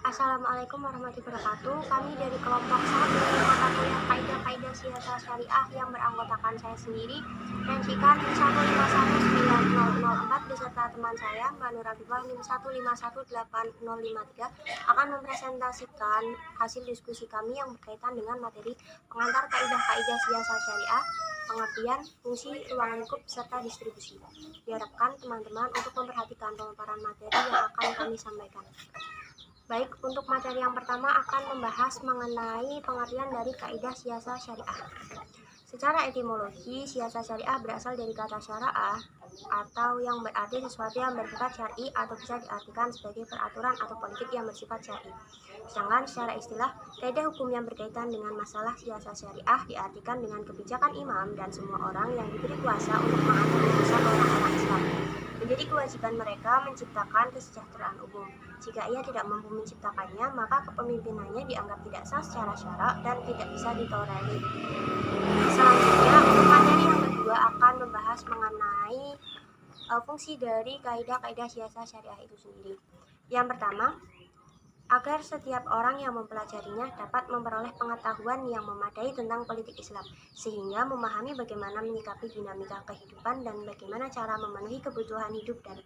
Assalamualaikum warahmatullahi wabarakatuh. Kami dari kelompok 1 mata kuliah Kaidah-Kaidah Siasah Syariah yang beranggotakan saya sendiri dan Cika NIM 1519004 beserta teman saya Mbak Nur Afifah NIM 1518053 akan mempresentasikan hasil diskusi kami yang berkaitan dengan materi pengantar Kaidah-Kaidah Siasah Syariah, pengertian, fungsi, ruang lingkup, serta distribusi. Diharapkan teman-teman untuk memperhatikan pemaparan materi yang akan kami sampaikan. Baik, untuk materi yang pertama akan membahas mengenai pengertian dari kaidah siasah syariah. Secara etimologi, siasah syariah berasal dari kata syara'ah atau yang berarti sesuatu yang bersifat syar'i atau bisa diartikan sebagai peraturan atau politik yang bersifat syar'i. Sedangkan secara istilah, kaidah hukum yang berkaitan dengan masalah siasah syariah diartikan dengan kebijakan imam dan semua orang yang diberi kuasa untuk mengatur urusan orang-orang Islam. Menjadi kewajiban mereka menciptakan kesejahteraan umum. Jika ia tidak mampu menciptakannya, maka kepemimpinannya dianggap tidak sah secara syarak dan tidak bisa ditolerir. Selanjutnya, untuk materi yang kedua akan membahas mengenai fungsi dari kaidah-kaidah siasah syariah itu sendiri. Yang pertama, agar setiap orang yang mempelajarinya dapat memperoleh pengetahuan yang memadai tentang politik Islam, sehingga memahami bagaimana menyikapi dinamika kehidupan dan bagaimana cara memenuhi kebutuhan hidup dan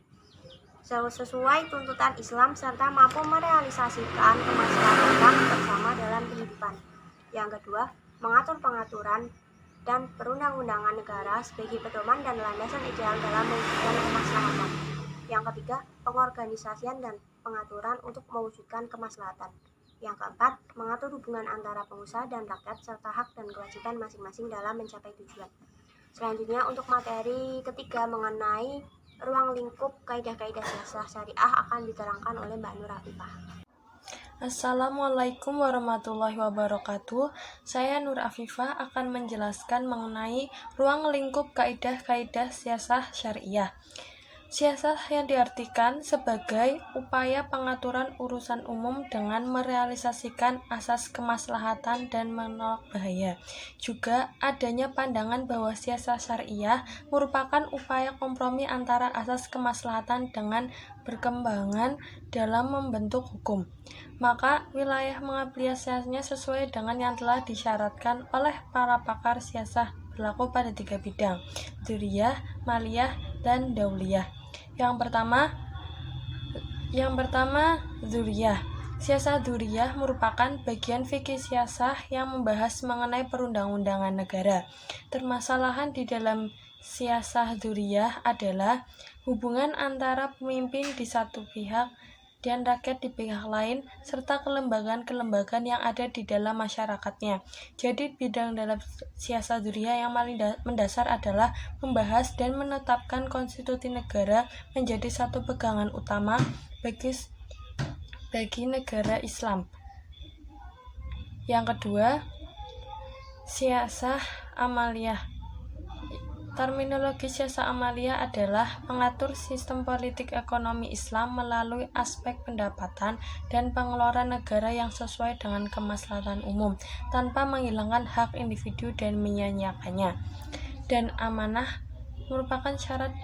sesuai tuntutan Islam serta mampu merealisasikan kemaslahatan bersama dalam kehidupan. Yang kedua, mengatur pengaturan dan perundang-undangan negara sebagai pedoman dan landasan ideal dalam mewujudkan kemaslahatan. Yang ketiga, pengorganisasian dan pengaturan untuk mewujudkan kemaslahatan. Yang keempat, mengatur hubungan antara pengusaha dan rakyat serta hak dan kewajiban masing-masing dalam mencapai tujuan. Selanjutnya, untuk materi ketiga mengenai ruang lingkup kaidah-kaidah siasah syariah akan diterangkan oleh Mbak Nur Afifah. Assalamualaikum warahmatullahi wabarakatuh. Saya Nur Afifah akan menjelaskan mengenai ruang lingkup kaidah-kaidah siasah syariah. Siasah yang diartikan sebagai upaya pengaturan urusan umum dengan merealisasikan asas kemaslahatan dan menolak bahaya. Juga adanya pandangan bahwa siasah syariah merupakan upaya kompromi antara asas kemaslahatan dengan perkembangan dalam membentuk hukum. Maka wilayah mengaplikasikannya sesuai dengan yang telah disyaratkan oleh para pakar siasah berlaku pada 3 bidang, dzurriyah, maliyah, dan dauliyah. Yang pertama, dzurriyah. Siasah dzurriyah merupakan bagian fikih siasah yang membahas mengenai perundang-undangan negara. Permasalahan di dalam siasah dzurriyah adalah hubungan antara pemimpin di satu pihak dan rakyat di pihak lain, serta kelembagaan-kelembagaan yang ada di dalam masyarakatnya. Jadi, bidang dalam siasah dzurriyah yang paling mendasar adalah membahas dan menetapkan konstitusi negara menjadi satu pegangan utama bagi negara Islam. Yang kedua, siasah amaliyah. Terminologi siasah amaliyah adalah mengatur sistem politik ekonomi Islam melalui aspek pendapatan dan pengeluaran negara yang sesuai dengan kemaslahatan umum, tanpa menghilangkan hak individu dan menyia-nyiakannya. Dan amanah merupakan syarat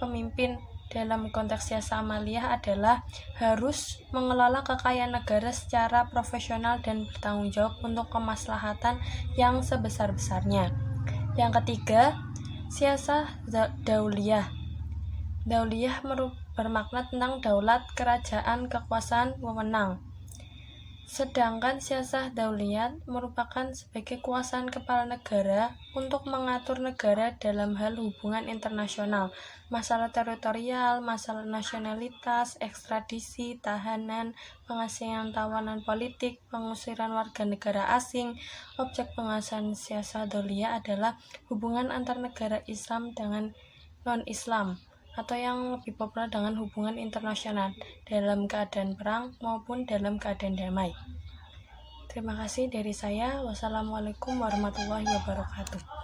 pemimpin dalam konteks siasah amaliyah adalah harus mengelola kekayaan negara secara profesional dan bertanggung jawab untuk kemaslahatan yang sebesar-besarnya. Yang ketiga, siasah dauliyah. Dauliyah bermakna tentang daulat, kerajaan, kekuasaan, wewenang. Sedangkan siasah dauliyah merupakan sebagai kekuasaan kepala negara untuk mengatur negara dalam hal hubungan internasional, masalah teritorial, masalah nasionalitas, ekstradisi, tahanan, pengasingan tawanan politik, pengusiran warga negara asing. Objek pengawasan siasah dauliyah adalah hubungan antar negara Islam dengan non-Islam, atau yang lebih populer dengan hubungan internasional dalam keadaan perang maupun dalam keadaan damai. Terima kasih dari saya. Wassalamualaikum warahmatullahi wabarakatuh.